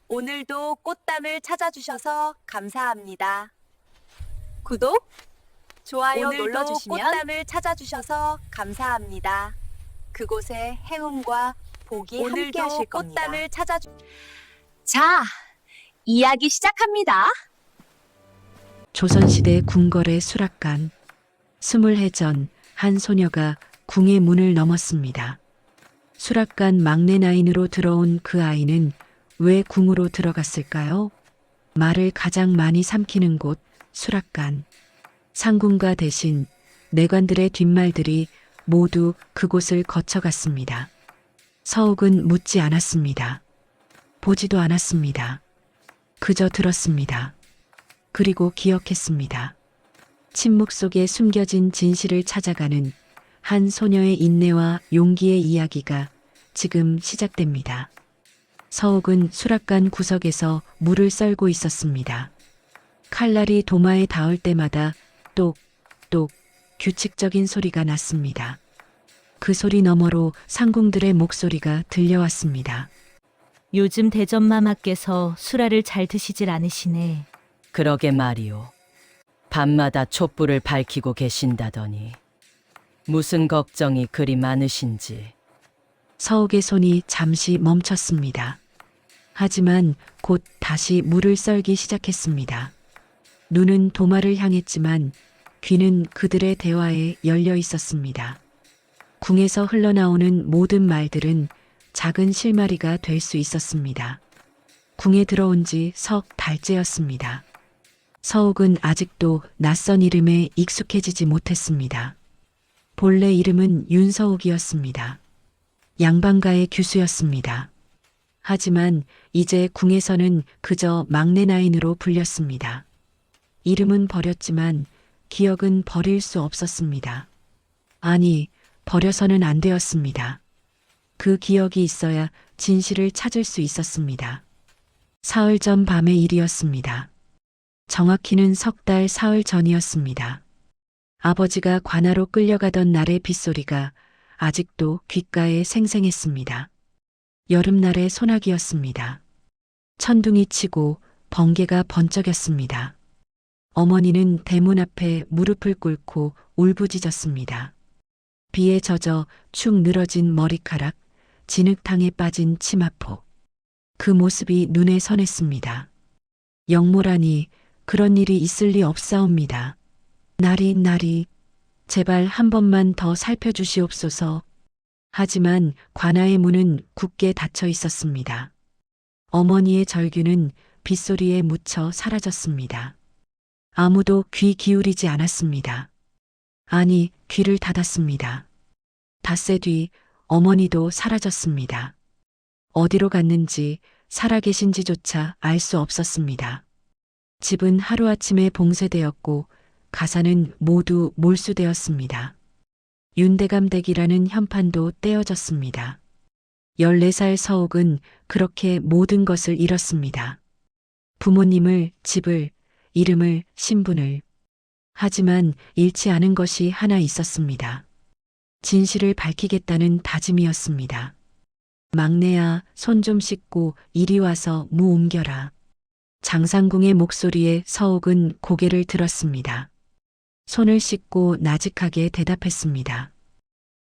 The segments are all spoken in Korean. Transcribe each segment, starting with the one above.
오늘도 꽃담을 찾아주셔서 감사합니다. 구독, 좋아요 눌러주시면 꽃담을 찾아주셔서 감사합니다. 그곳에 행운과 복이 함께 하실 겁니다. 꽃담을 자, 이야기 시작합니다. 조선시대 궁궐의 수락관. 스물해 전 한 소녀가 궁의 문을 넘었습니다. 수락관 막내 나인으로 들어온 그 아이는 왜 궁으로 들어갔을까요? 말을 가장 많이 삼키는 곳, 수락관. 상궁가 대신 내관들의 뒷말들이 모두 그곳을 거쳐갔습니다. 서욱은 묻지 않았습니다. 보지도 않았습니다. 그저 들었습니다. 그리고 기억했습니다. 침묵 속에 숨겨진 진실을 찾아가는 한 소녀의 인내와 용기의 이야기가 지금 시작됩니다. 서욱은 수락관 구석에서 물을 썰고 있었습니다. 칼날이 도마에 닿을 때마다 똑똑 규칙적인 소리가 났습니다. 그 소리 너머로 상궁들의 목소리가 들려왔습니다. 요즘 대전마마께서 수라를 잘 드시질 않으시네. 그러게 말이오. 밤마다 촛불을 밝히고 계신다더니 무슨 걱정이 그리 많으신지. 서욱의 손이 잠시 멈췄습니다. 하지만 곧 다시 물을 썰기 시작했습니다. 눈은 도마를 향했지만 귀는 그들의 대화에 열려 있었습니다. 궁에서 흘러나오는 모든 말들은 작은 실마리가 될 수 있었습니다. 궁에 들어온 지 석 달째였습니다. 서욱은 아직도 낯선 이름에 익숙해지지 못했습니다. 본래 이름은 윤서욱이었습니다. 양반가의 규수였습니다. 하지만 이제 궁에서는 그저 막내 나인으로 불렸습니다. 이름은 버렸지만 기억은 버릴 수 없었습니다. 아니, 버려서는 안 되었습니다. 그 기억이 있어야 진실을 찾을 수 있었습니다. 사흘 전 밤의 일이었습니다. 정확히는 석 달 사흘 전이었습니다. 아버지가 관아로 끌려가던 날의 빗소리가 아직도 귓가에 생생했습니다. 여름날의 소나기였습니다. 천둥이 치고 번개가 번쩍였습니다. 어머니는 대문 앞에 무릎을 꿇고 울부짖었습니다. 비에 젖어 축 늘어진 머리카락, 진흙탕에 빠진 치마포. 그 모습이 눈에 선했습니다. 영모라니 그런 일이 있을 리 없사옵니다. 나리, 제발 한 번만 더 살펴주시옵소서. 하지만 관아의 문은 굳게 닫혀 있었습니다. 어머니의 절규는 빗소리에 묻혀 사라졌습니다. 아무도 귀 기울이지 않았습니다. 아니, 귀를 닫았습니다. 닷새 뒤 어머니도 사라졌습니다. 어디로 갔는지 살아계신지조차 알 수 없었습니다. 집은 하루아침에 봉쇄되었고 가사는 모두 몰수되었습니다. 윤대감댁이라는 현판도 떼어졌습니다. 14살 서욱은 그렇게 모든 것을 잃었습니다. 부모님을, 집을, 이름을, 신분을. 하지만 잃지 않은 것이 하나 있었습니다. 진실을 밝히겠다는 다짐이었습니다. 막내야, 손 좀 씻고 이리 와서 무 옮겨라. 장상궁의 목소리에 서욱은 고개를 들었습니다. 손을 씻고 나직하게 대답했습니다.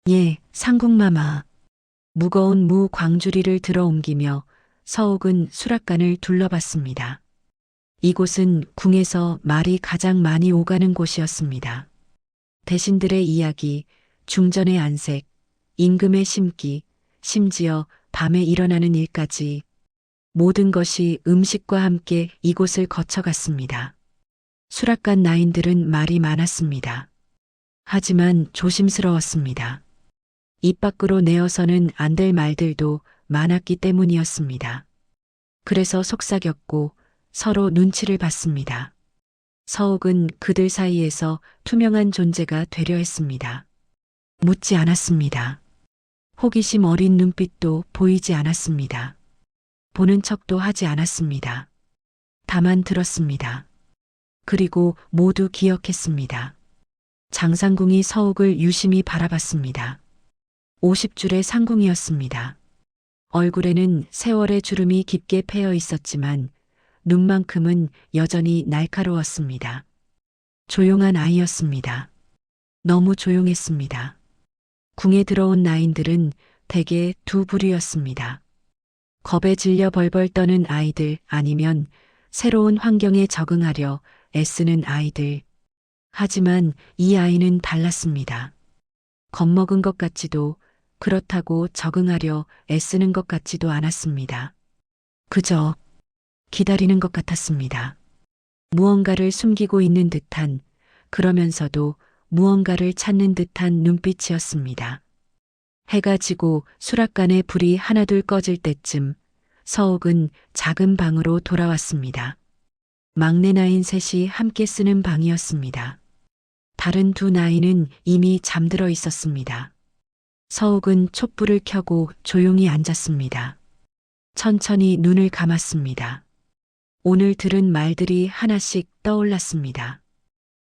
예, 상궁마마. 무거운 무 광주리를 들어 옮기며 서욱은 수락관을 둘러봤습니다. 이곳은 궁에서 말이 가장 많이 오가는 곳이었습니다. 대신들의 이야기, 중전의 안색, 임금의 심기, 심지어 밤에 일어나는 일까지 모든 것이 음식과 함께 이곳을 거쳐갔습니다. 수락관 나인들은 말이 많았습니다. 하지만 조심스러웠습니다. 입 밖으로 내어서는 안 될 말들도 많았기 때문이었습니다. 그래서 속삭였고 서로 눈치를 봤습니다. 서욱은 그들 사이에서 투명한 존재가 되려 했습니다. 묻지 않았습니다. 호기심 어린 눈빛도 보이지 않았습니다. 보는 척도 하지 않았습니다. 다만 들었습니다. 그리고 모두 기억했습니다. 장상궁이 서욱을 유심히 바라봤습니다. 50줄의 상궁이었습니다. 얼굴에는 세월의 주름이 깊게 패여 있었지만 눈만큼은 여전히 날카로웠습니다. 조용한 아이였습니다. 너무 조용했습니다. 궁에 들어온 나인들은 대개 두 부류였습니다. 겁에 질려 벌벌 떠는 아이들 아니면 새로운 환경에 적응하려 애쓰는 아이들. 하지만 이 아이는 달랐습니다. 겁먹은 것 같지도 그렇다고 적응하려 애쓰는 것 같지도 않았습니다. 그저 기다리는 것 같았습니다. 무언가를 숨기고 있는 듯한, 그러면서도 무언가를 찾는 듯한 눈빛이었습니다. 해가 지고 수락관의 불이 하나둘 꺼질 때쯤 서옥은 작은 방으로 돌아왔습니다. 막내 나인 셋이 함께 쓰는 방이었습니다. 다른 두 나이는 이미 잠들어 있었습니다. 서옥은 촛불을 켜고 조용히 앉았습니다. 천천히 눈을 감았습니다. 오늘 들은 말들이 하나씩 떠올랐습니다.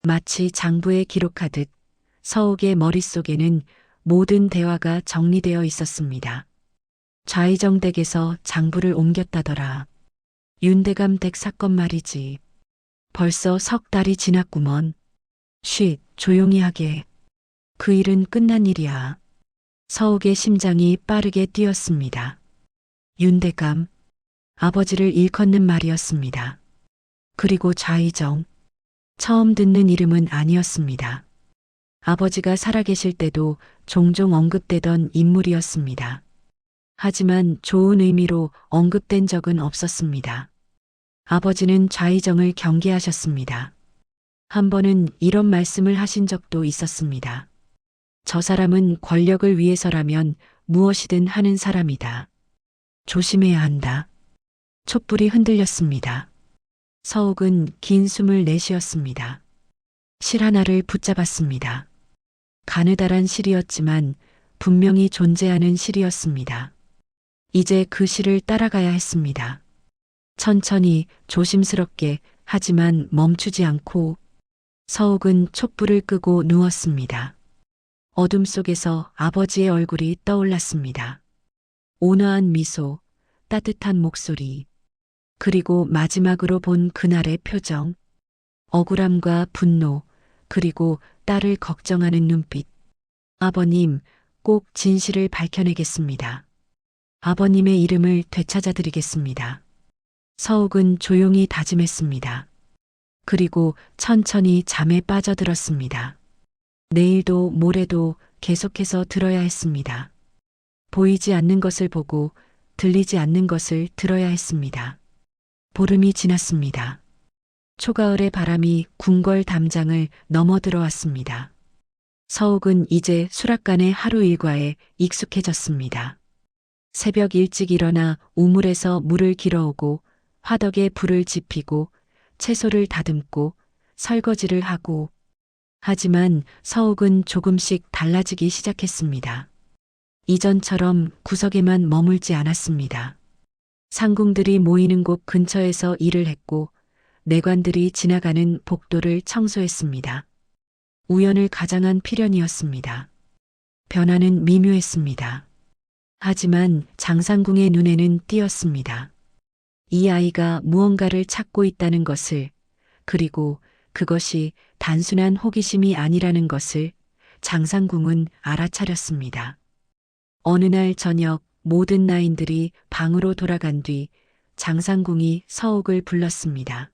마치 장부에 기록하듯 서옥의 머릿속에는 모든 대화가 정리되어 있었습니다. 좌의정 댁에서 장부를 옮겼다더라. 윤대감 댁 사건 말이지. 벌써 석 달이 지났구먼. 쉿, 조용히 하게. 그 일은 끝난 일이야. 서옥의 심장이 빠르게 뛰었습니다. 윤대감, 아버지를 일컫는 말이었습니다. 그리고 좌의정, 처음 듣는 이름은 아니었습니다. 아버지가 살아계실 때도 종종 언급되던 인물이었습니다. 하지만 좋은 의미로 언급된 적은 없었습니다. 아버지는 좌의정을 경계하셨습니다. 한 번은 이런 말씀을 하신 적도 있었습니다. 저 사람은 권력을 위해서라면 무엇이든 하는 사람이다. 조심해야 한다. 촛불이 흔들렸습니다. 서옥은 긴 숨을 내쉬었습니다. 실 하나를 붙잡았습니다. 가느다란 실이었지만 분명히 존재하는 실이었습니다. 이제 그 실을 따라가야 했습니다. 천천히 조심스럽게 하지만 멈추지 않고 서옥은 촛불을 끄고 누웠습니다. 어둠 속에서 아버지의 얼굴이 떠올랐습니다. 온화한 미소, 따뜻한 목소리, 그리고 마지막으로 본 그날의 표정, 억울함과 분노, 그리고 딸을 걱정하는 눈빛. 아버님, 꼭 진실을 밝혀내겠습니다. 아버님의 이름을 되찾아드리겠습니다. 서옥은 조용히 다짐했습니다. 그리고 천천히 잠에 빠져들었습니다. 내일도 모레도 계속해서 들어야 했습니다. 보이지 않는 것을 보고 들리지 않는 것을 들어야 했습니다. 보름이 지났습니다. 초가을의 바람이 궁궐 담장을 넘어 들어왔습니다. 서옥은 이제 수락관의 하루 일과에 익숙해졌습니다. 새벽 일찍 일어나 우물에서 물을 길어오고 화덕에 불을 지피고 채소를 다듬고 설거지를 하고. 하지만 서옥은 조금씩 달라지기 시작했습니다. 이전처럼 구석에만 머물지 않았습니다. 상궁들이 모이는 곳 근처에서 일을 했고 내관들이 지나가는 복도를 청소했습니다. 우연을 가장한 필연이었습니다. 변화는 미묘했습니다. 하지만 장상궁의 눈에는 띄었습니다. 이 아이가 무언가를 찾고 있다는 것을, 그리고 그것이 단순한 호기심이 아니라는 것을 장상궁은 알아차렸습니다. 어느 날 저녁 모든 나인들이 방으로 돌아간 뒤 장상궁이 서옥을 불렀습니다.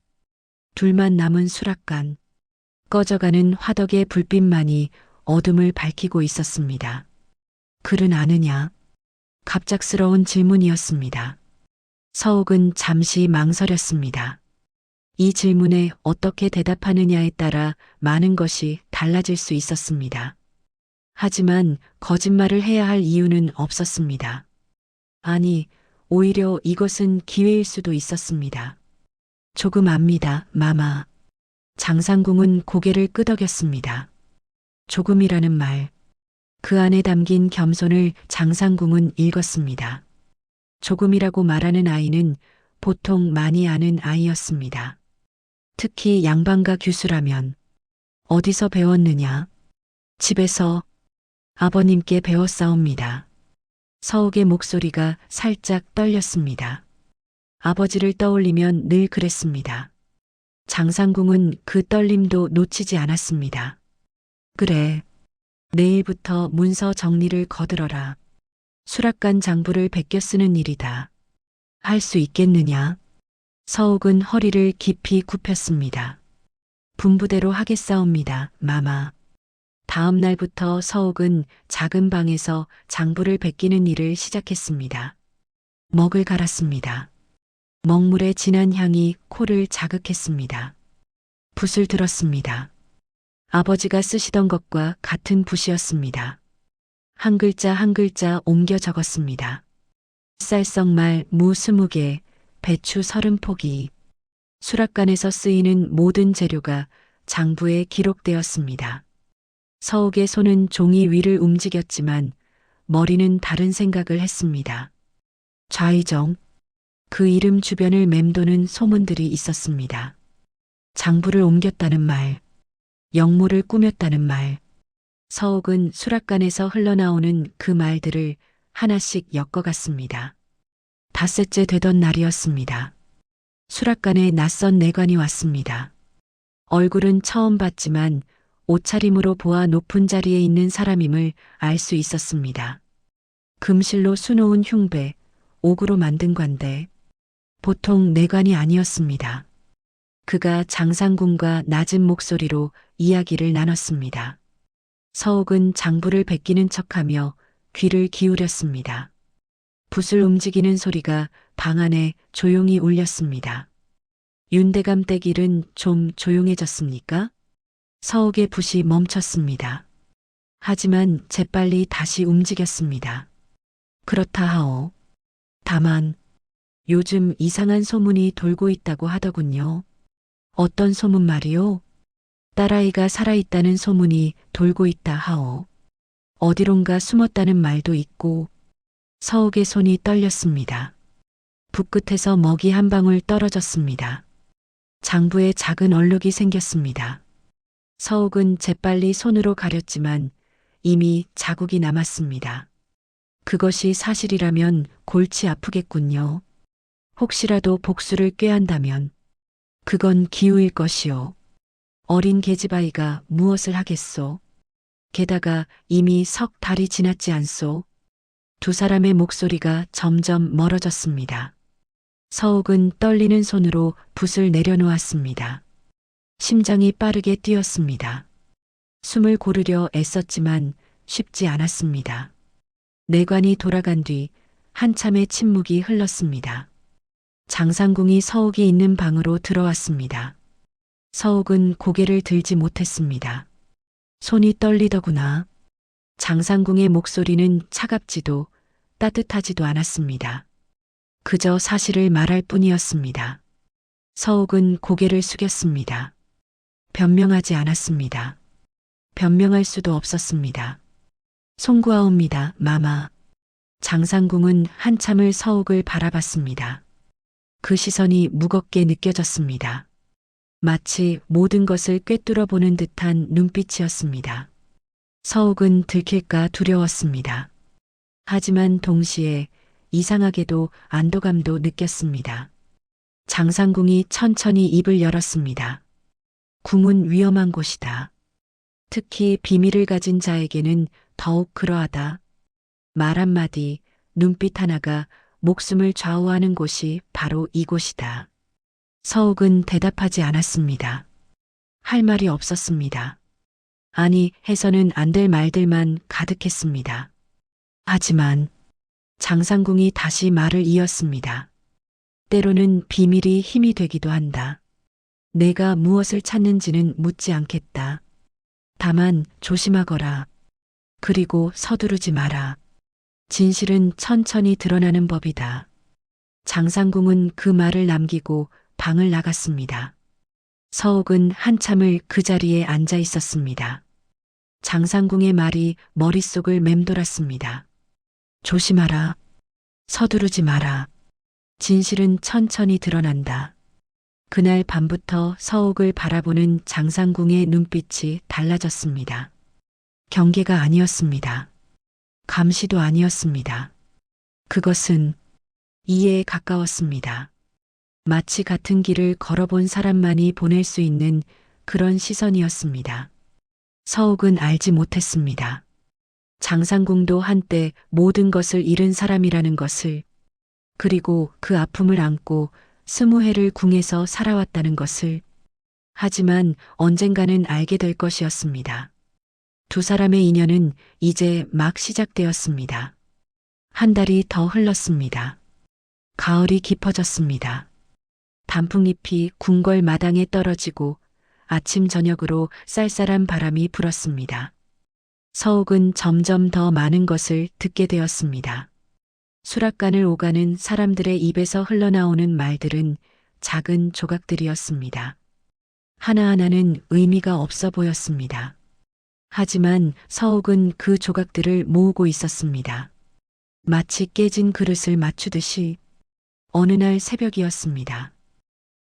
둘만 남은 수락관. 꺼져가는 화덕의 불빛만이 어둠을 밝히고 있었습니다. 글은 아느냐? 갑작스러운 질문이었습니다. 서옥은 잠시 망설였습니다. 이 질문에 어떻게 대답하느냐에 따라 많은 것이 달라질 수 있었습니다. 하지만 거짓말을 해야 할 이유는 없었습니다. 아니, 오히려 이것은 기회일 수도 있었습니다. 조금 압니다, 마마. 장상궁은 고개를 끄덕였습니다. 조금이라는 말. 그 안에 담긴 겸손을 장상궁은 읽었습니다. 조금이라고 말하는 아이는 보통 많이 아는 아이였습니다. 특히 양반가 규수라면. 어디서 배웠느냐? 집에서 아버님께 배웠사옵니다. 서욱의 목소리가 살짝 떨렸습니다. 아버지를 떠올리면 늘 그랬습니다. 장상궁은 그 떨림도 놓치지 않았습니다. 그래. 내일부터 문서 정리를 거들어라. 수락관 장부를 베껴 쓰는 일이다. 할 수 있겠느냐? 서욱은 허리를 깊이 굽혔습니다. 분부대로 하겠사옵니다, 마마. 다음 날부터 서욱은 작은 방에서 장부를 베끼는 일을 시작했습니다. 먹을 갈았습니다. 먹물의 진한 향이 코를 자극했습니다. 붓을 들었습니다. 아버지가 쓰시던 것과 같은 붓이었습니다. 한 글자 한 글자 옮겨 적었습니다. 쌀썩말 무 20개, 배추 30포기. 수락관에서 쓰이는 모든 재료가 장부에 기록되었습니다. 서욱의 손은 종이 위를 움직였지만 머리는 다른 생각을 했습니다. 좌의정. 그 이름 주변을 맴도는 소문들이 있었습니다. 장부를 옮겼다는 말, 역모를 꾸몄다는 말. 서욱은 수락관에서 흘러나오는 그 말들을 하나씩 엮어갔습니다. 닷새째 되던 날이었습니다. 수락관에 낯선 내관이 왔습니다. 얼굴은 처음 봤지만 옷차림으로 보아 높은 자리에 있는 사람임을 알 수 있었습니다. 금실로 수놓은 흉배, 옥으로 만든 관대. 보통 내관이 아니었습니다. 그가 장상궁과 낮은 목소리로 이야기를 나눴습니다. 서욱은 장부를 베끼는 척하며 귀를 기울였습니다. 붓을 움직이는 소리가 방 안에 조용히 울렸습니다. 윤대감 댁일은 좀 조용해졌습니까? 서욱의 붓이 멈췄습니다. 하지만 재빨리 다시 움직였습니다. 그렇다 하오. 다만 요즘 이상한 소문이 돌고 있다고 하더군요. 어떤 소문 말이오? 딸아이가 살아있다는 소문이 돌고 있다 하오. 어디론가 숨었다는 말도 있고. 서욱의 손이 떨렸습니다. 붓끝에서 먹이 한 방울 떨어졌습니다. 장부에 작은 얼룩이 생겼습니다. 서욱은 재빨리 손으로 가렸지만 이미 자국이 남았습니다. 그것이 사실이라면 골치 아프겠군요. 혹시라도 복수를 꾀한다면 그건 기우일 것이오. 어린 계집아이가 무엇을 하겠소? 게다가 이미 석 달이 지났지 않소? 두 사람의 목소리가 점점 멀어졌습니다. 서욱은 떨리는 손으로 붓을 내려놓았습니다. 심장이 빠르게 뛰었습니다. 숨을 고르려 애썼지만 쉽지 않았습니다. 내관이 돌아간 뒤 한참의 침묵이 흘렀습니다. 장상궁이 서욱이 있는 방으로 들어왔습니다. 서욱은 고개를 들지 못했습니다. 손이 떨리더구나. 장상궁의 목소리는 차갑지도 따뜻하지도 않았습니다. 그저 사실을 말할 뿐이었습니다. 서욱은 고개를 숙였습니다. 변명하지 않았습니다. 변명할 수도 없었습니다. 송구하옵니다, 마마. 장상궁은 한참을 서욱을 바라봤습니다. 그 시선이 무겁게 느껴졌습니다. 마치 모든 것을 꿰뚫어 보는 듯한 눈빛이었습니다. 서욱은 들킬까 두려웠습니다. 하지만 동시에 이상하게도 안도감도 느꼈습니다. 장상궁이 천천히 입을 열었습니다. 궁은 위험한 곳이다. 특히 비밀을 가진 자에게는 더욱 그러하다. 말 한마디, 눈빛 하나가 목숨을 좌우하는 곳이 바로 이곳이다. 서욱은 대답하지 않았습니다. 할 말이 없었습니다. 아니, 해서는 안 될 말들만 가득했습니다. 하지만 장상궁이 다시 말을 이었습니다. 때로는 비밀이 힘이 되기도 한다. 내가 무엇을 찾는지는 묻지 않겠다. 다만 조심하거라. 그리고 서두르지 마라. 진실은 천천히 드러나는 법이다. 장상궁은 그 말을 남기고 방을 나갔습니다. 서욱은 한참을 그 자리에 앉아 있었습니다. 장상궁의 말이 머릿속을 맴돌았습니다. 조심하라. 서두르지 마라. 진실은 천천히 드러난다. 그날 밤부터 서욱을 바라보는 장상궁의 눈빛이 달라졌습니다. 경계가 아니었습니다. 감시도 아니었습니다. 그것은 이해에 가까웠습니다. 마치 같은 길을 걸어본 사람만이 보낼 수 있는 그런 시선이었습니다. 서욱은 알지 못했습니다. 장상궁도 한때 모든 것을 잃은 사람이라는 것을, 그리고 그 아픔을 안고 20해를 궁에서 살아왔다는 것을. 하지만 언젠가는 알게 될 것이었습니다. 두 사람의 인연은 이제 막 시작되었습니다. 한 달이 더 흘렀습니다. 가을이 깊어졌습니다. 단풍잎이 궁궐 마당에 떨어지고 아침 저녁으로 쌀쌀한 바람이 불었습니다. 서욱은 점점 더 많은 것을 듣게 되었습니다. 수락관을 오가는 사람들의 입에서 흘러나오는 말들은 작은 조각들이었습니다. 하나하나는 의미가 없어 보였습니다. 하지만 서욱은 그 조각들을 모으고 있었습니다. 마치 깨진 그릇을 맞추듯이. 어느 날 새벽이었습니다.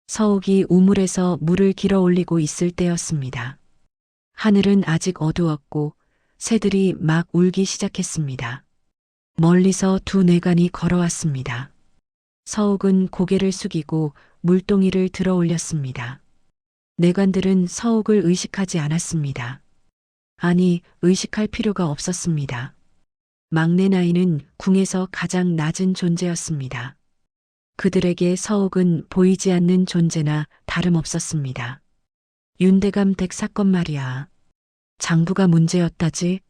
서욱이 우물에서 물을 길어 올리고 있을 때였습니다. 하늘은 아직 어두웠고 새들이 막 울기 시작했습니다. 멀리서 두 내관이 걸어왔습니다. 서욱은 고개를 숙이고 물동이를 들어 올렸습니다. 내관들은 서욱을 의식하지 않았습니다. 아니, 의식할 필요가 없었습니다. 막내 나이는 궁에서 가장 낮은 존재였습니다. 그들에게 서욱은 보이지 않는 존재나 다름없었습니다. 윤대감 댁 사건 말이야. 장부가 문제였다지?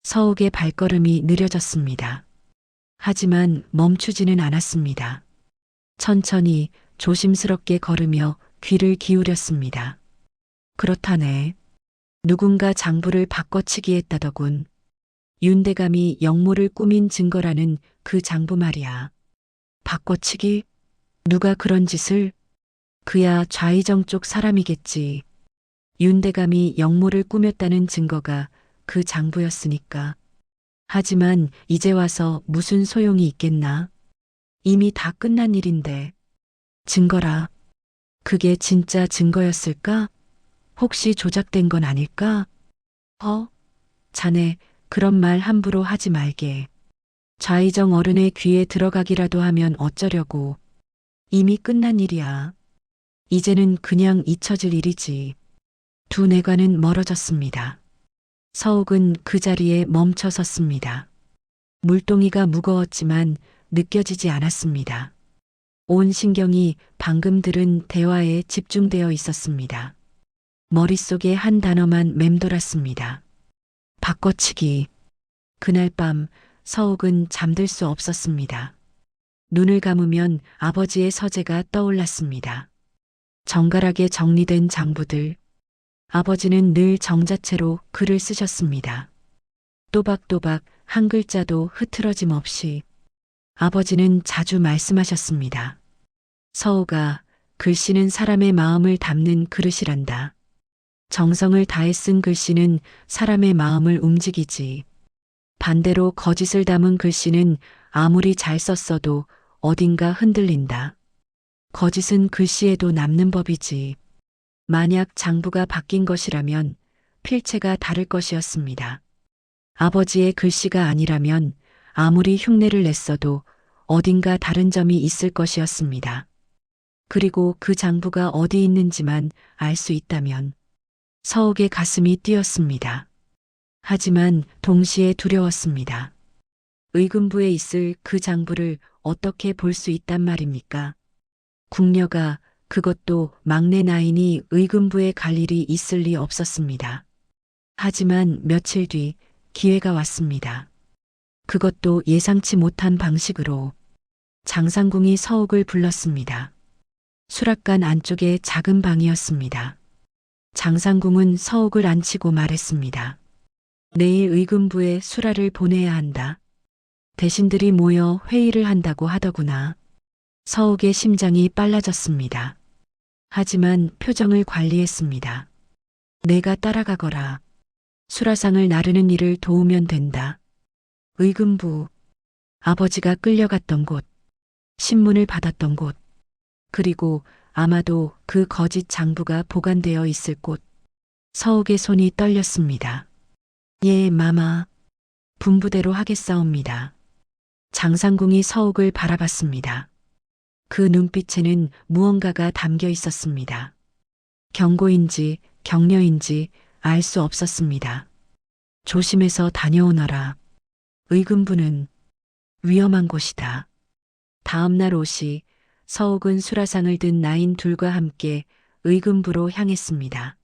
서욱의 발걸음이 느려졌습니다. 하지만 멈추지는 않았습니다. 천천히 조심스럽게 걸으며 귀를 기울였습니다. 그렇다네. 누군가 장부를 바꿔치기 했다더군. 윤대감이 역모를 꾸민 증거라는 그 장부 말이야. 바꿔치기? 누가 그런 짓을? 그야 좌의정 쪽 사람이겠지. 윤대감이 역모를 꾸몄다는 증거가 그 장부였으니까. 하지만 이제 와서 무슨 소용이 있겠나? 이미 다 끝난 일인데. 증거라. 그게 진짜 증거였을까? 혹시 조작된 건 아닐까? 자네, 그런 말 함부로 하지 말게. 좌의정 어른의 귀에 들어가기라도 하면 어쩌려고. 이미 끝난 일이야. 이제는 그냥 잊혀질 일이지. 두 내관은 멀어졌습니다. 서욱은 그 자리에 멈춰 섰습니다. 물동이가 무거웠지만 느껴지지 않았습니다. 온 신경이 방금 들은 대화에 집중되어 있었습니다. 머릿속에 한 단어만 맴돌았습니다. 바꿔치기. 그날 밤 서욱은 잠들 수 없었습니다. 눈을 감으면 아버지의 서재가 떠올랐습니다. 정갈하게 정리된 장부들. 아버지는 늘 정자체로 글을 쓰셨습니다. 또박또박 한 글자도 흐트러짐 없이. 아버지는 자주 말씀하셨습니다. 서우가 글씨는 사람의 마음을 담는 그릇이란다. 정성을 다해 쓴 글씨는 사람의 마음을 움직이지. 반대로 거짓을 담은 글씨는 아무리 잘 썼어도 어딘가 흔들린다. 거짓은 글씨에도 남는 법이지. 만약 장부가 바뀐 것이라면 필체가 다를 것이었습니다. 아버지의 글씨가 아니라면 아무리 흉내를 냈어도 어딘가 다른 점이 있을 것이었습니다. 그리고 그 장부가 어디 있는지만 알 수 있다면 서욱의 가슴이 뛰었습니다. 하지만 동시에 두려웠습니다. 의금부에 있을 그 장부를 어떻게 볼 수 있단 말입니까? 궁녀가, 그것도 막내 나인이 의금부에 갈 일이 있을 리 없었습니다. 하지만 며칠 뒤 기회가 왔습니다. 그것도 예상치 못한 방식으로. 장상궁이 서욱을 불렀습니다. 수락관 안쪽에 작은 방이었습니다. 장상궁은 서욱을 앉히고 말했습니다. 내일 의금부에 수라를 보내야 한다. 대신들이 모여 회의를 한다고 하더구나. 서욱의 심장이 빨라졌습니다. 하지만 표정을 관리했습니다. 내가 따라가거라. 수라상을 나르는 일을 도우면 된다. 의금부, 아버지가 끌려갔던 곳, 신문을 받았던 곳, 그리고 아마도 그 거짓 장부가 보관되어 있을 곳. 서욱의 손이 떨렸습니다. 예, 마마. 분부대로 하겠사옵니다. 장상궁이 서욱을 바라봤습니다. 그 눈빛에는 무언가가 담겨 있었습니다. 경고인지 격려인지 알 수 없었습니다. 조심해서 다녀오너라. 의금부는 위험한 곳이다. 다음 날 오시 서욱은 수라상을 든 나인 둘과 함께 의금부로 향했습니다.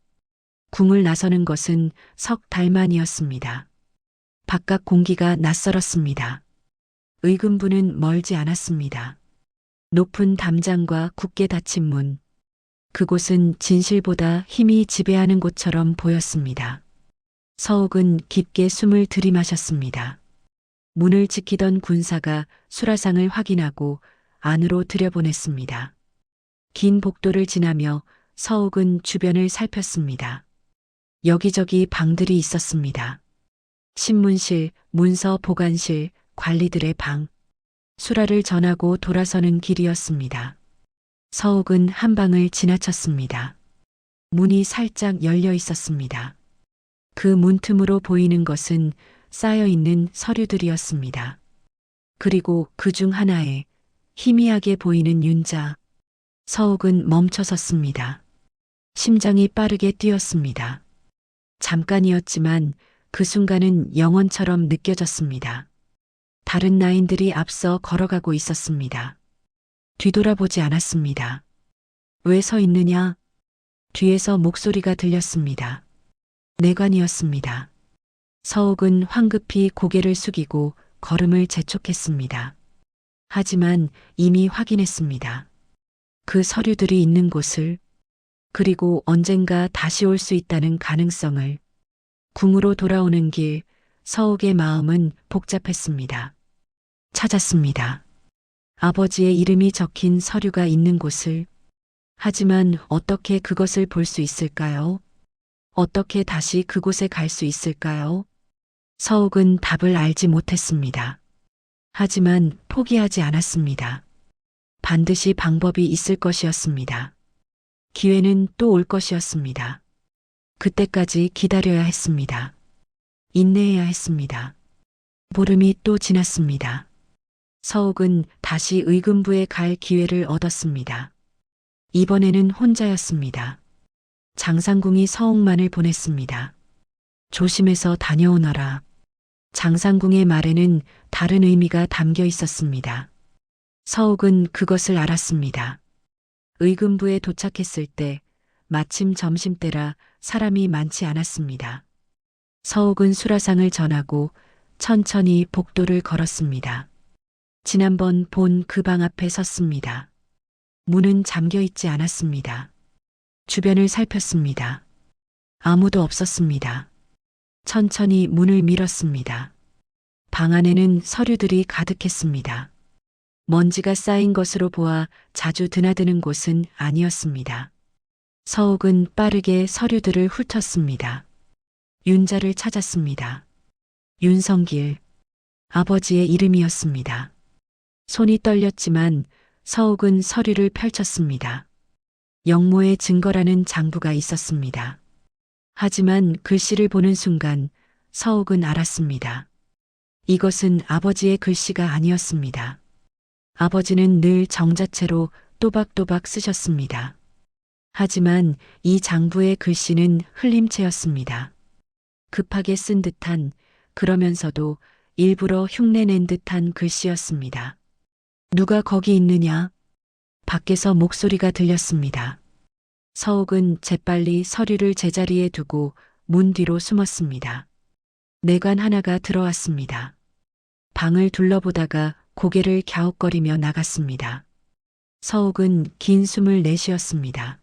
궁을 나서는 것은 석 달 만이었습니다. 바깥 공기가 낯설었습니다. 의금부는 멀지 않았습니다. 높은 담장과 굳게 닫힌 문. 그곳은 진실보다 힘이 지배하는 곳처럼 보였습니다. 서욱은 깊게 숨을 들이마셨습니다. 문을 지키던 군사가 수라상을 확인하고 안으로 들여보냈습니다. 긴 복도를 지나며 서욱은 주변을 살폈습니다. 여기저기 방들이 있었습니다. 신문실, 문서 보관실, 관리들의 방. 수라를 전하고 돌아서는 길이었습니다. 서욱은 한 방을 지나쳤습니다. 문이 살짝 열려 있었습니다. 그 문틈으로 보이는 것은 쌓여있는 서류들이었습니다. 그리고 그 중 하나에 희미하게 보이는 윤자. 서욱은 멈춰섰습니다. 심장이 빠르게 뛰었습니다. 잠깐이었지만 그 순간은 영원처럼 느껴졌습니다. 다른 나인들이 앞서 걸어가고 있었습니다. 뒤돌아보지 않았습니다. 왜 서 있느냐? 뒤에서 목소리가 들렸습니다. 내관이었습니다. 서욱은 황급히 고개를 숙이고 걸음을 재촉했습니다. 하지만 이미 확인했습니다. 그 서류들이 있는 곳을, 그리고 언젠가 다시 올 수 있다는 가능성을. 궁으로 돌아오는 길, 서욱의 마음은 복잡했습니다. 찾았습니다. 아버지의 이름이 적힌 서류가 있는 곳을. 하지만 어떻게 그것을 볼 수 있을까요? 어떻게 다시 그곳에 갈 수 있을까요? 서욱은 답을 알지 못했습니다. 하지만 포기하지 않았습니다. 반드시 방법이 있을 것이었습니다. 기회는 또 올 것이었습니다. 그때까지 기다려야 했습니다. 인내해야 했습니다. 보름이 또 지났습니다. 서욱은 다시 의금부에 갈 기회를 얻었습니다. 이번에는 혼자였습니다. 장상궁이 서욱만을 보냈습니다. 조심해서 다녀오너라. 장상궁의 말에는 다른 의미가 담겨 있었습니다. 서욱은 그것을 알았습니다. 의금부에 도착했을 때 마침 점심때라 사람이 많지 않았습니다. 서욱은 수라상을 전하고 천천히 복도를 걸었습니다. 지난번 본 그 방 앞에 섰습니다. 문은 잠겨 있지 않았습니다. 주변을 살폈습니다. 아무도 없었습니다. 천천히 문을 밀었습니다. 방 안에는 서류들이 가득했습니다. 먼지가 쌓인 것으로 보아 자주 드나드는 곳은 아니었습니다. 서욱은 빠르게 서류들을 훑었습니다. 윤자를 찾았습니다. 윤성길, 아버지의 이름이었습니다. 손이 떨렸지만 서욱은 서류를 펼쳤습니다. 영모의 증거라는 장부가 있었습니다. 하지만 글씨를 보는 순간 서욱은 알았습니다. 이것은 아버지의 글씨가 아니었습니다. 아버지는 늘 정자체로 또박또박 쓰셨습니다. 하지만 이 장부의 글씨는 흘림체였습니다. 급하게 쓴 듯한, 그러면서도 일부러 흉내낸 듯한 글씨였습니다. 누가 거기 있느냐? 밖에서 목소리가 들렸습니다. 서욱은 재빨리 서류를 제자리에 두고 문 뒤로 숨었습니다. 내관 하나가 들어왔습니다. 방을 둘러보다가 고개를 갸웃거리며 나갔습니다. 서욱은 긴 숨을 내쉬었습니다.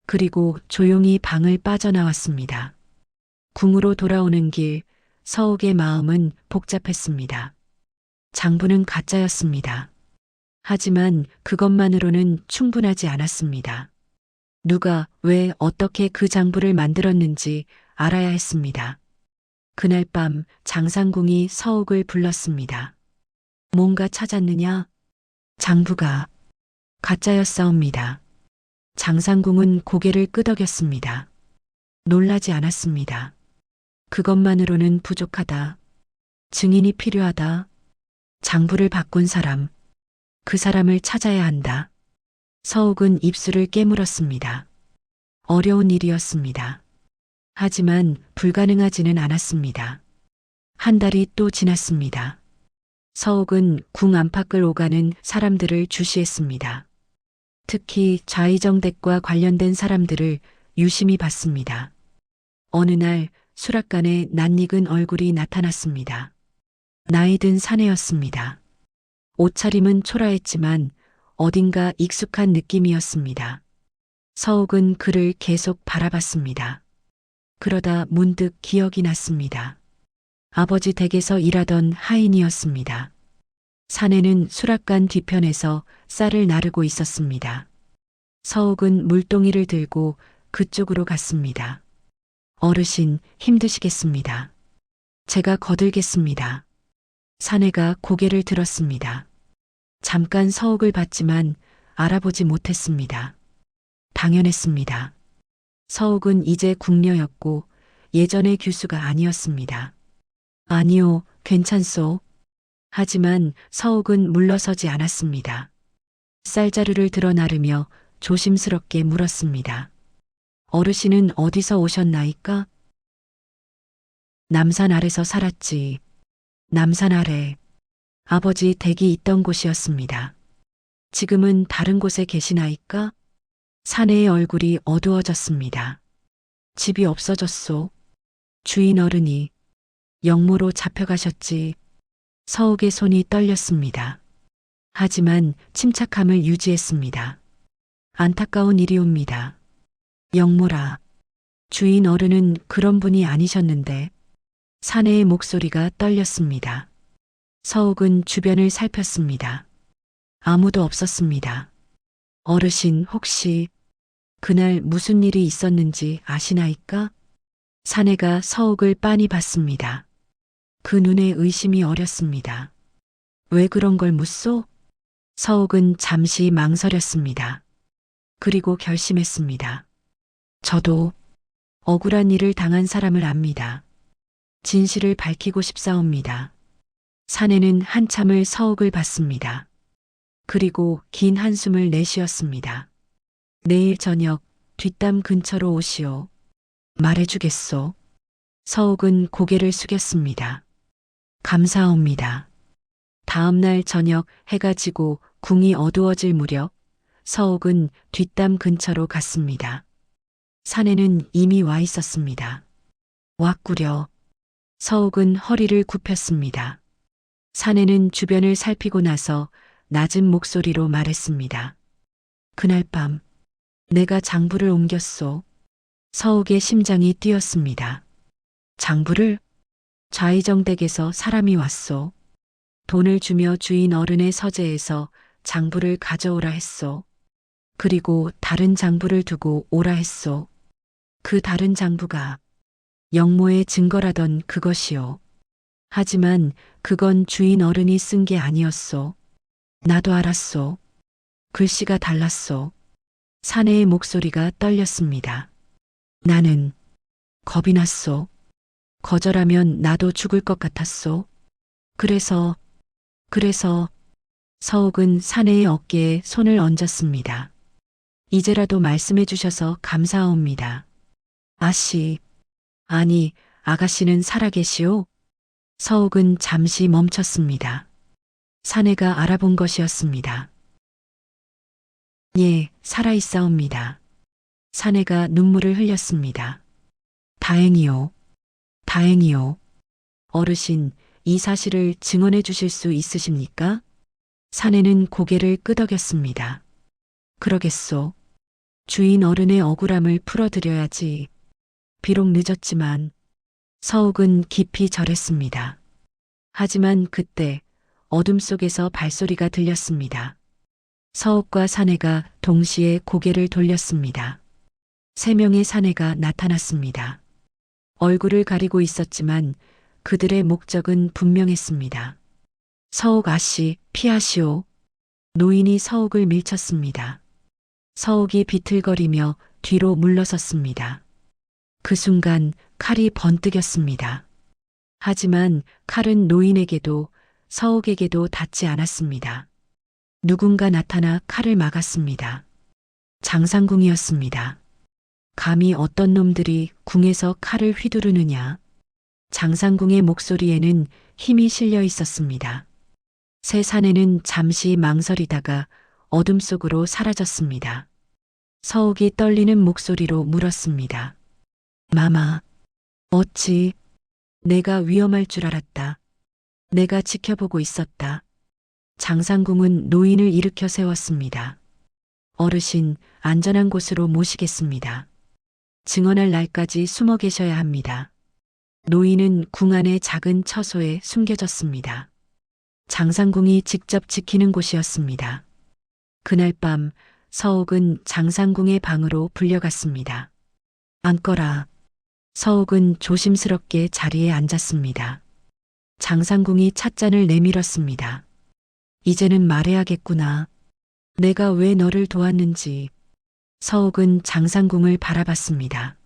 그리고 조용히 방을 빠져나왔습니다. 궁으로 돌아오는 길, 서욱의 마음은 복잡했습니다. 장부는 가짜였습니다. 하지만 그것만으로는 충분하지 않았습니다. 누가, 왜, 어떻게 그 장부를 만들었는지 알아야 했습니다. 그날 밤 장상궁이 서욱을 불렀습니다. 뭔가 찾았느냐? 장부가 가짜였사옵니다. 장상궁은 고개를 끄덕였습니다. 놀라지 않았습니다. 그것만으로는 부족하다. 증인이 필요하다. 장부를 바꾼 사람, 그 사람을 찾아야 한다. 서욱은 입술을 깨물었습니다. 어려운 일이었습니다. 하지만 불가능하지는 않았습니다. 한 달이 또 지났습니다. 서욱은 궁 안팎을 오가는 사람들을 주시했습니다. 특히 좌의정댁과 관련된 사람들을 유심히 봤습니다. 어느 날 수락관에 낯익은 얼굴이 나타났습니다. 나이 든 사내였습니다. 옷차림은 초라했지만 어딘가 익숙한 느낌이었습니다. 서욱은 그를 계속 바라봤습니다. 그러다 문득 기억이 났습니다. 아버지 댁에서 일하던 하인이었습니다. 사내는 수락관 뒤편에서 쌀을 나르고 있었습니다. 서욱은 물동이를 들고 그쪽으로 갔습니다. 어르신, 힘드시겠습니다. 제가 거들겠습니다. 사내가 고개를 들었습니다. 잠깐 서욱을 봤지만 알아보지 못했습니다. 당연했습니다. 서욱은 이제 궁녀였고 예전의 규수가 아니었습니다. 아니요, 괜찮소. 하지만 서욱은 물러서지 않았습니다. 쌀자루를 들어 나르며 조심스럽게 물었습니다. 어르신은 어디서 오셨나이까? 남산 아래서 살았지. 남산 아래. 아버지 댁이 있던 곳이었습니다. 지금은 다른 곳에 계시나이까? 사내의 얼굴이 어두워졌습니다. 집이 없어졌소. 주인 어른이 영모로 잡혀가셨지. 서욱의 손이 떨렸습니다. 하지만 침착함을 유지했습니다. 안타까운 일이옵니다. 영모라. 주인 어른은 그런 분이 아니셨는데. 사내의 목소리가 떨렸습니다. 서욱은 주변을 살폈습니다. 아무도 없었습니다. 어르신 혹시 그날 무슨 일이 있었는지 아시나이까? 사내가 서욱을 빤히 봤습니다. 그 눈에 의심이 어렸습니다. 왜 그런 걸 묻소? 서욱은 잠시 망설였습니다. 그리고 결심했습니다. 저도 억울한 일을 당한 사람을 압니다. 진실을 밝히고 싶사옵니다. 사내는 한참을 서욱을 봤습니다. 그리고 긴 한숨을 내쉬었습니다. 내일 저녁 뒷담 근처로 오시오. 말해주겠소. 서욱은 고개를 숙였습니다. 감사합니다. 다음 날 저녁 해가 지고 궁이 어두워질 무렵 서욱은 뒷담 근처로 갔습니다. 사내는 이미 와 있었습니다. 왔구려. 서욱은 허리를 굽혔습니다. 사내는 주변을 살피고 나서 낮은 목소리로 말했습니다. 그날 밤 내가 장부를 옮겼소. 서욱의 심장이 뛰었습니다. 장부를? 좌의정댁에서 사람이 왔소. 돈을 주며 주인 어른의 서재에서 장부를 가져오라 했소. 그리고 다른 장부를 두고 오라 했소. 그 다른 장부가 영모의 증거라던 그것이요. 하지만 그건 주인 어른이 쓴 게 아니었소. 나도 알았소. 글씨가 달랐소. 사내의 목소리가 떨렸습니다. 나는 겁이 났소. 거절하면 나도 죽을 것 같았소. 그래서 서욱은 사내의 어깨에 손을 얹었습니다. 이제라도 말씀해 주셔서 감사합니다. 아씨, 아니, 아가씨는 살아계시오? 서욱은 잠시 멈췄습니다. 사내가 알아본 것이었습니다. 예, 살아있사옵니다. 사내가 눈물을 흘렸습니다. 다행이요. 다행이요. 어르신, 이 사실을 증언해 주실 수 있으십니까? 사내는 고개를 끄덕였습니다. 그러겠소. 주인 어른의 억울함을 풀어드려야지. 비록 늦었지만 서욱은 깊이 절했습니다. 하지만 그때 어둠 속에서 발소리가 들렸습니다. 서욱과 사내가 동시에 고개를 돌렸습니다. 3명의 사내가 나타났습니다. 얼굴을 가리고 있었지만 그들의 목적은 분명했습니다. 서욱 아씨, 피하시오. 노인이 서욱을 밀쳤습니다. 서욱이 비틀거리며 뒤로 물러섰습니다. 그 순간 칼이 번뜩였습니다. 하지만 칼은 노인에게도 서옥에게도 닿지 않았습니다. 누군가 나타나 칼을 막았습니다. 장상궁이었습니다. 감히 어떤 놈들이 궁에서 칼을 휘두르느냐. 장상궁의 목소리에는 힘이 실려 있었습니다. 새 사내는 잠시 망설이다가 어둠 속으로 사라졌습니다. 서옥이 떨리는 목소리로 물었습니다. 마마, 어찌? 내가 위험할 줄 알았다. 내가 지켜보고 있었다. 장상궁은 노인을 일으켜 세웠습니다. 어르신, 안전한 곳으로 모시겠습니다. 증언할 날까지 숨어 계셔야 합니다. 노인은 궁 안의 작은 처소에 숨겨졌습니다. 장상궁이 직접 지키는 곳이었습니다. 그날 밤 서옥은 장상궁의 방으로 불려갔습니다. 앉거라. 서옥은 조심스럽게 자리에 앉았습니다. 장상궁이 찻잔을 내밀었습니다. 이제는 말해야겠구나. 내가 왜 너를 도왔는지. 서옥은 장상궁을 바라봤습니다.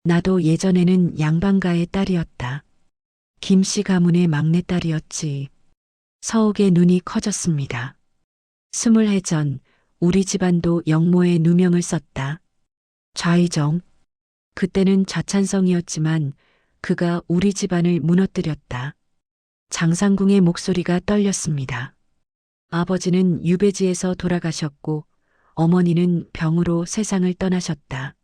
나도 예전에는 양반가의 딸이었다. 김씨 가문의 막내딸이었지. 서옥의 눈이 커졌습니다. 20해 전 우리 집안도 영모의 누명을 썼다. 좌의정. 그때는 좌찬성이었지만 그가 우리 집안을 무너뜨렸다. 장상궁의 목소리가 떨렸습니다. 아버지는 유배지에서 돌아가셨고 어머니는 병으로 세상을 떠나셨다.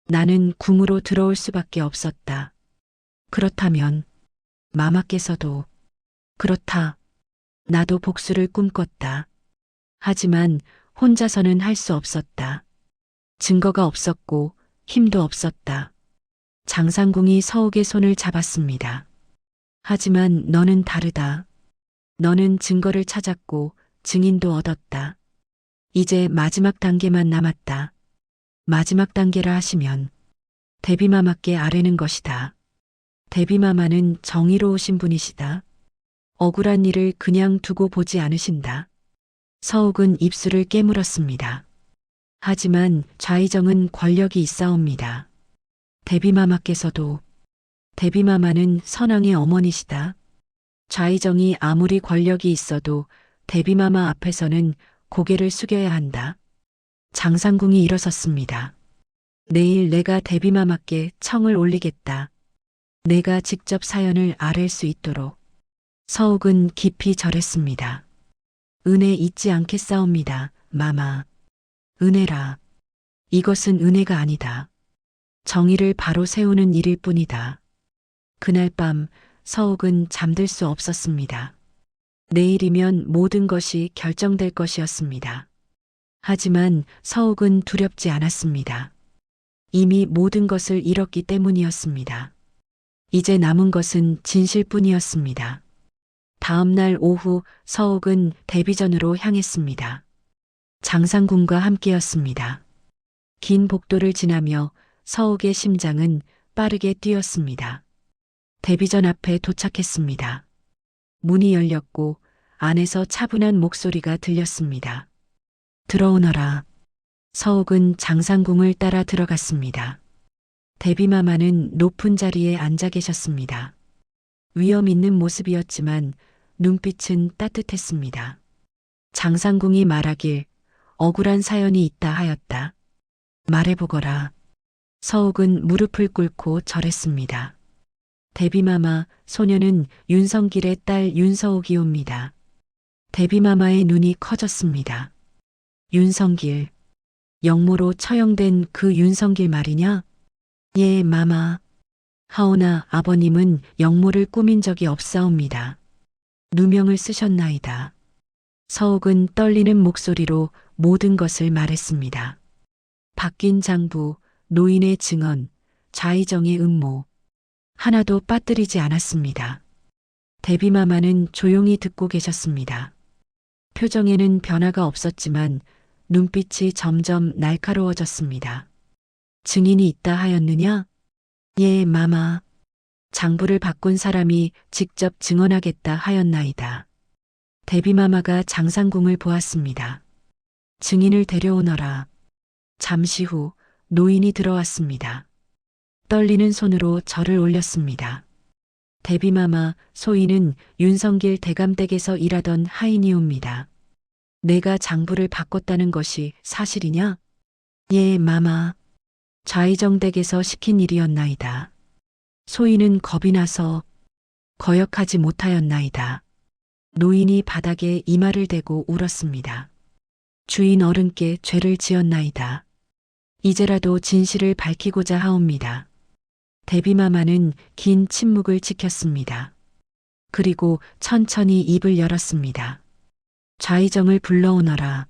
나는 궁으로 들어올 수밖에 없었다. 그렇다면 마마께서도 그렇다. 나도 복수를 꿈꿨다. 하지만 혼자서는 할 수 없었다. 증거가 없었고 힘도 없었다. 장상궁이 서옥의 손을 잡았습니다. 하지만 너는 다르다. 너는 증거를 찾았고 증인도 얻었다. 이제 마지막 단계만 남았다. 마지막 단계라 하시면 대비마마께 아뢰는 것이다. 대비마마는 정의로우신 분이시다. 억울한 일을 그냥 두고 보지 않으신다. 서옥은 입술을 깨물었습니다. 하지만 좌의정은 권력이 있사옵니다. 대비마마께서도 대비마마는 선왕의 어머니시다. 좌의정이 아무리 권력이 있어도 대비마마 앞에서는 고개를 숙여야 한다. 장상궁이 일어섰습니다. 내일 내가 대비마마께 청을 올리겠다. 내가 직접 사연을 아랠 수 있도록. 서옥은 깊이 절했습니다. 은혜 잊지 않겠사옵니다, 마마. 은혜라. 이것은 은혜가 아니다. 정의를 바로 세우는 일일 뿐이다. 그날 밤 서옥은 잠들 수 없었습니다. 내일이면 모든 것이 결정될 것이었습니다. 하지만 서옥은 두렵지 않았습니다. 이미 모든 것을 잃었기 때문이었습니다. 이제 남은 것은 진실뿐이었습니다. 다음 날 오후 서옥은 대비전으로 향했습니다. 장상궁과 함께였습니다. 긴 복도를 지나며 서옥의 심장은 빠르게 뛰었습니다. 대비전 앞에 도착했습니다. 문이 열렸고 안에서 차분한 목소리가 들렸습니다. 들어오너라. 서옥은 장상궁을 따라 들어갔습니다. 대비마마는 높은 자리에 앉아 계셨습니다. 위험 있는 모습이었지만 눈빛은 따뜻했습니다. 장상궁이 말하길 억울한 사연이 있다 하였다. 말해보거라. 서옥은 무릎을 꿇고 절했습니다. 대비마마, 소녀는 윤성길의 딸 윤서옥이옵니다. 대비마마의 눈이 커졌습니다. 윤성길. 영모로 처형된 그 윤성길 말이냐? 예, 마마. 하오나 아버님은 영모를 꾸민 적이 없사옵니다. 누명을 쓰셨나이다. 서옥은 떨리는 목소리로 모든 것을 말했습니다. 바뀐 장부, 노인의 증언, 좌의정의 음모. 하나도 빠뜨리지 않았습니다. 대비마마는 조용히 듣고 계셨습니다. 표정에는 변화가 없었지만 눈빛이 점점 날카로워졌습니다. 증인이 있다 하였느냐? 예, 마마. 장부를 바꾼 사람이 직접 증언하겠다 하였나이다. 대비마마가 장상궁을 보았습니다. 증인을 데려오너라. 잠시 후 노인이 들어왔습니다. 떨리는 손으로 절을 올렸습니다. 대비마마 소희는 윤성길 대감댁에서 일하던 하인이옵니다. 내가 장부를 바꿨다는 것이 사실이냐? 예, 마마. 좌의정댁에서 시킨 일이었나이다. 소희는 겁이 나서 거역하지 못하였나이다. 노인이 바닥에 이마를 대고 울었습니다. 주인 어른께 죄를 지었나이다. 이제라도 진실을 밝히고자 하옵니다. 대비마마는 긴 침묵을 지켰습니다. 그리고 천천히 입을 열었습니다. 좌의정을 불러오너라.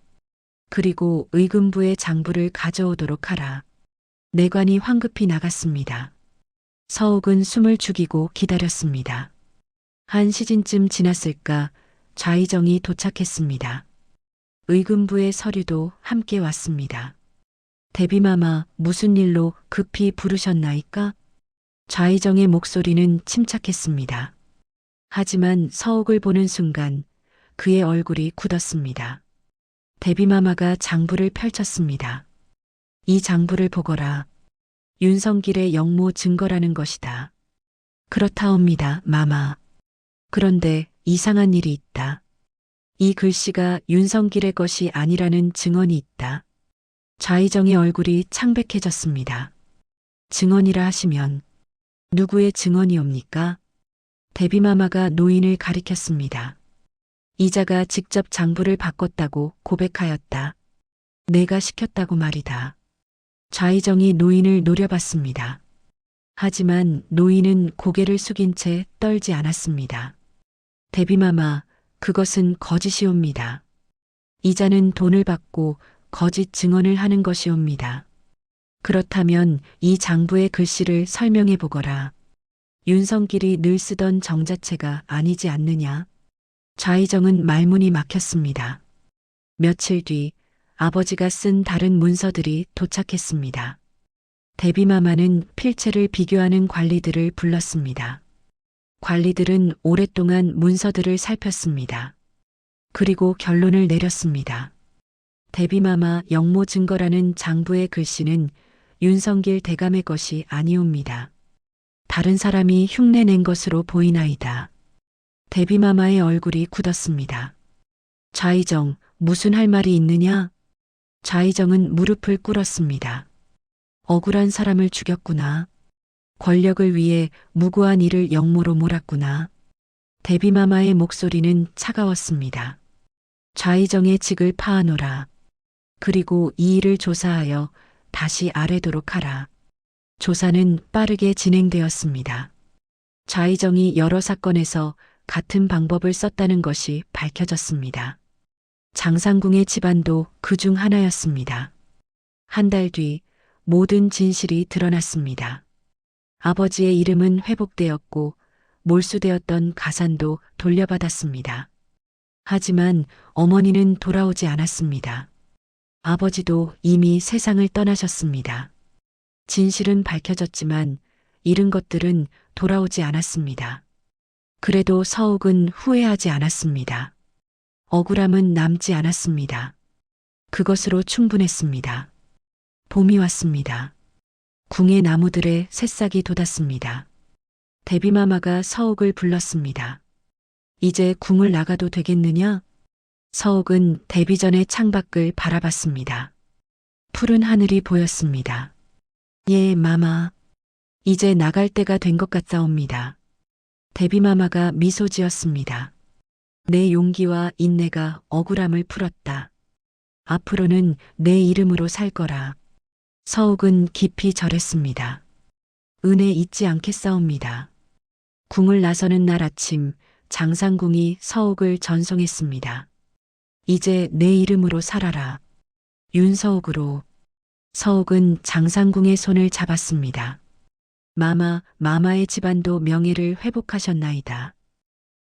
그리고 의금부의 장부를 가져오도록 하라. 내관이 황급히 나갔습니다. 서옥은 숨을 죽이고 기다렸습니다. 한 시즌쯤 지났을까 좌의정이 도착했습니다. 의금부의 서류도 함께 왔습니다. 대비마마 무슨 일로 급히 부르셨나이까? 좌의정의 목소리는 침착했습니다. 하지만 서옥을 보는 순간 그의 얼굴이 굳었습니다. 대비마마가 장부를 펼쳤습니다. 이 장부를 보거라. 윤성길의 영모 증거라는 것이다. 그렇다옵니다, 마마. 그런데 이상한 일이 있다. 이 글씨가 윤성길의 것이 아니라는 증언이 있다. 좌의정의 얼굴이 창백해졌습니다. 증언이라 하시면 누구의 증언이옵니까? 대비마마가 노인을 가리켰습니다. 이자가 직접 장부를 바꿨다고 고백하였다. 내가 시켰다고 말이다. 좌의정이 노인을 노려봤습니다. 하지만 노인은 고개를 숙인 채 떨지 않았습니다. 대비마마, 그것은 거짓이옵니다. 이자는 돈을 받고 거짓 증언을 하는 것이옵니다. 그렇다면 이 장부의 글씨를 설명해 보거라. 윤성길이 늘 쓰던 정자체가 아니지 않느냐? 좌의정은 말문이 막혔습니다. 며칠 뒤 아버지가 쓴 다른 문서들이 도착했습니다. 대비마마는 필체를 비교하는 관리들을 불렀습니다. 관리들은 오랫동안 문서들을 살폈습니다. 그리고 결론을 내렸습니다. 대비마마 영모 증거라는 장부의 글씨는 윤성길 대감의 것이 아니옵니다. 다른 사람이 흉내낸 것으로 보이나이다. 대비마마의 얼굴이 굳었습니다. 좌의정, 무슨 할 말이 있느냐? 좌의정은 무릎을 꿇었습니다. 억울한 사람을 죽였구나. 권력을 위해 무고한 이를 영모로 몰았구나. 대비마마의 목소리는 차가웠습니다. 좌의정의 직을 파하노라. 그리고 이 일을 조사하여 다시 아뢰도록 하라. 조사는 빠르게 진행되었습니다. 좌의정이 여러 사건에서 같은 방법을 썼다는 것이 밝혀졌습니다. 장상궁의 집안도 그 중 하나였습니다. 한 달 뒤 모든 진실이 드러났습니다. 아버지의 이름은 회복되었고 몰수되었던 가산도 돌려받았습니다. 하지만 어머니는 돌아오지 않았습니다. 아버지도 이미 세상을 떠나셨습니다. 진실은 밝혀졌지만 잃은 것들은 돌아오지 않았습니다. 그래도 서옥은 후회하지 않았습니다. 억울함은 남지 않았습니다. 그것으로 충분했습니다. 봄이 왔습니다. 궁의 나무들의 새싹이 돋았습니다. 대비마마가 서옥을 불렀습니다. 이제 궁을 나가도 되겠느냐? 서옥은 대비전의 창밖을 바라봤습니다. 푸른 하늘이 보였습니다. 예, 마마. 이제 나갈 때가 된 것 같사옵니다. 대비마마가 미소 지었습니다. 내 용기와 인내가 억울함을 풀었다. 앞으로는 내 이름으로 살 거라. 서옥은 깊이 절했습니다. 은혜 잊지 않겠사옵니다. 궁을 나서는 날 아침 장상궁이 서옥을 전송했습니다. 이제 내 이름으로 살아라. 윤서옥으로. 서옥은 장상궁의 손을 잡았습니다. 마마의 집안도 명예를 회복하셨나이다.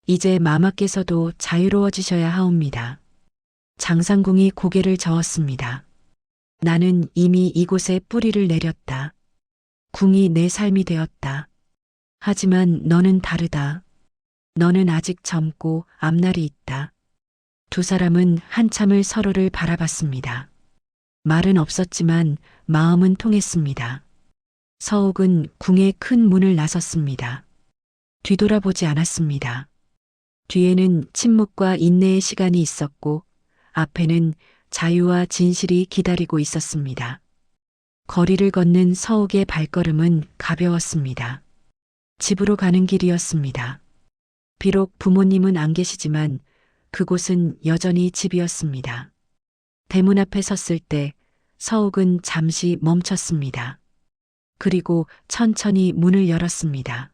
이제 마마께서도 자유로워지셔야 하옵니다. 장상궁이 고개를 저었습니다. 나는 이미 이곳에 뿌리를 내렸다. 궁이 내 삶이 되었다. 하지만 너는 다르다. 너는 아직 젊고 앞날이 있다. 두 사람은 한참을 서로를 바라봤습니다. 말은 없었지만 마음은 통했습니다. 서옥은 궁의 큰 문을 나섰습니다. 뒤돌아보지 않았습니다. 뒤에는 침묵과 인내의 시간이 있었고 앞에는 자유와 진실이 기다리고 있었습니다. 거리를 걷는 서욱의 발걸음은 가벼웠습니다. 집으로 가는 길이었습니다. 비록 부모님은 안 계시지만 그곳은 여전히 집이었습니다. 대문 앞에 섰을 때 서욱은 잠시 멈췄습니다. 그리고 천천히 문을 열었습니다.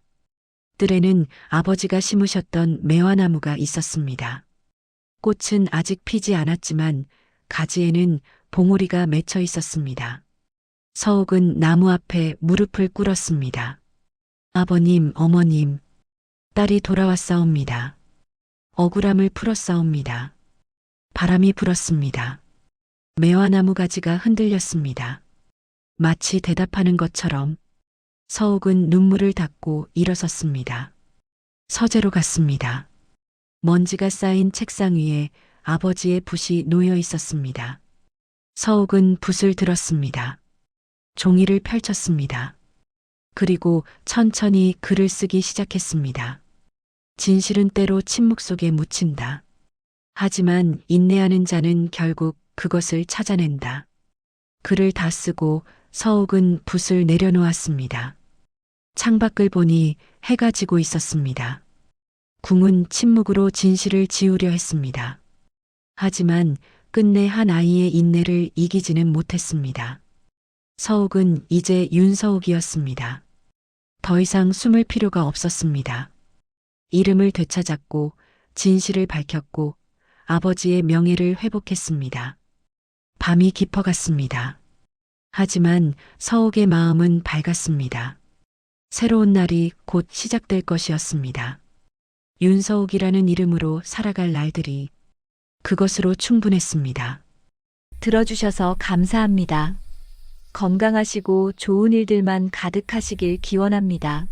뜰에는 아버지가 심으셨던 매화나무가 있었습니다. 꽃은 아직 피지 않았지만 가지에는 봉오리가 맺혀 있었습니다. 서욱은 나무 앞에 무릎을 꿇었습니다. 아버님, 어머님, 딸이 돌아왔사옵니다. 억울함을 풀었사옵니다. 바람이 불었습니다. 매화나무 가지가 흔들렸습니다. 마치 대답하는 것처럼 서욱은 눈물을 닦고 일어섰습니다. 서재로 갔습니다. 먼지가 쌓인 책상 위에 아버지의 붓이 놓여 있었습니다. 서욱은 붓을 들었습니다. 종이를 펼쳤습니다. 그리고 천천히 글을 쓰기 시작했습니다. 진실은 때로 침묵 속에 묻힌다. 하지만 인내하는 자는 결국 그것을 찾아낸다. 글을 다 쓰고 서욱은 붓을 내려놓았습니다. 창밖을 보니 해가 지고 있었습니다. 궁은 침묵으로 진실을 지우려 했습니다. 하지만 끝내 한 아이의 인내를 이기지는 못했습니다. 서욱은 이제 윤서욱이었습니다. 더 이상 숨을 필요가 없었습니다. 이름을 되찾았고 진실을 밝혔고 아버지의 명예를 회복했습니다. 밤이 깊어갔습니다. 하지만 서욱의 마음은 밝았습니다. 새로운 날이 곧 시작될 것이었습니다. 윤서욱이라는 이름으로 살아갈 날들이 그것으로 충분했습니다. 들어주셔서 감사합니다. 건강하시고 좋은 일들만 가득하시길 기원합니다.